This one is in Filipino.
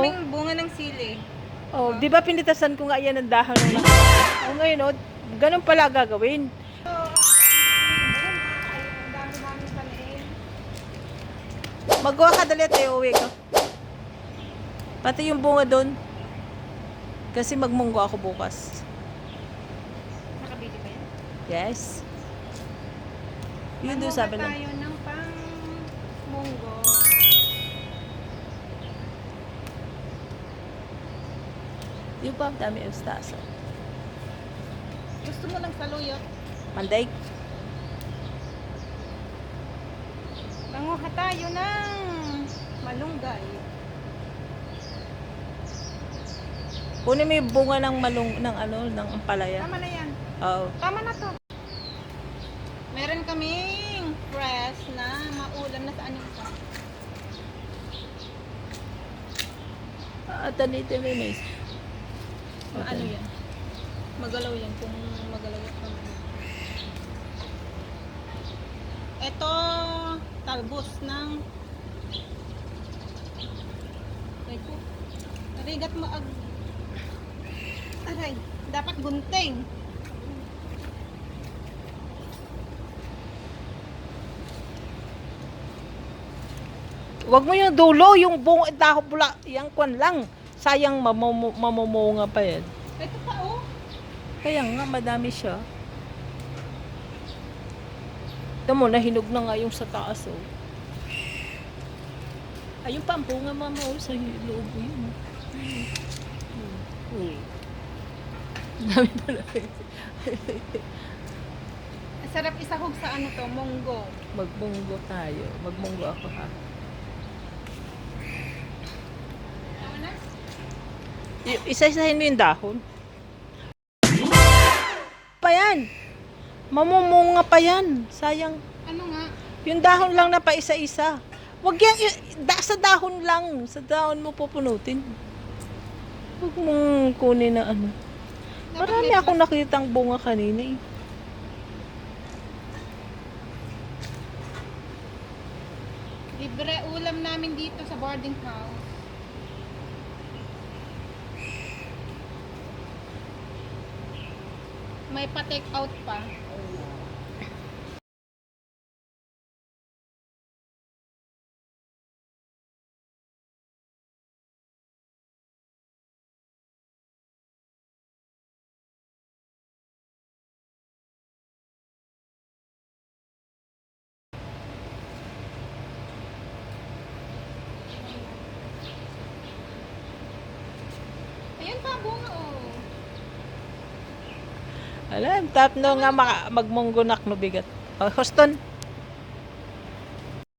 daming bunga ng sili. Oh, di ba pinitasan ko nga yan ng dahon ng oh, ngayon, oh, ganun pala gagawin. Ang dami-daming panain. Magawa ka dali at uwi ko. Pati yung bunga doon. Kasi magmunggo ako bukas. Nakabili ba yan? Yes. Yun doon sabi Manguha lang. tayo ng pang munggo. Yung pa, dami yung stasa. Gusto mo ng saluyot? Manday. Manguha tayo ng malunggay. Kunin mo yung bunga ng ng ampalaya. Tama na yan. Oo. Tama na to. Meron kaming fresh na maulam na saan yung isa. At anito may mais. Ano yan? Magalaw yan kung magalaw yan. Ito, talbos ng rigat mo aray, dapat gunting. Wag mo yung dulo, yung bunga dahon pula, yung kwan lang. Sayang mamumunga pa yan. Ito pa oh. Kaya nga madami siya. Ito mo, nahinog na nga yung sa taas oh. Ayun pa ang bunga mama oh, sa loob yun. Dami pala. Ang sarap isahog sa ano to, munggo. Magmunggo tayo. Magmunggo ako ha. Tama na? Isa-isahin mo yung dahon. Pa yan. Mamumunga pa yan. Sayang. Ano nga? Yung dahon lang na pa isa-isa. Wag yan, sa dahon lang. Sa dahon mo pupunutin. Huwag mong kunin na ano. Dapat Marami may akong nakitang bunga kanina eh. libre ulam namin dito sa boarding house. May pa-take out pa. Ayan pa, bunga oh. Alam, tap no nga magmunggo nak no bigat. Oh, Houston.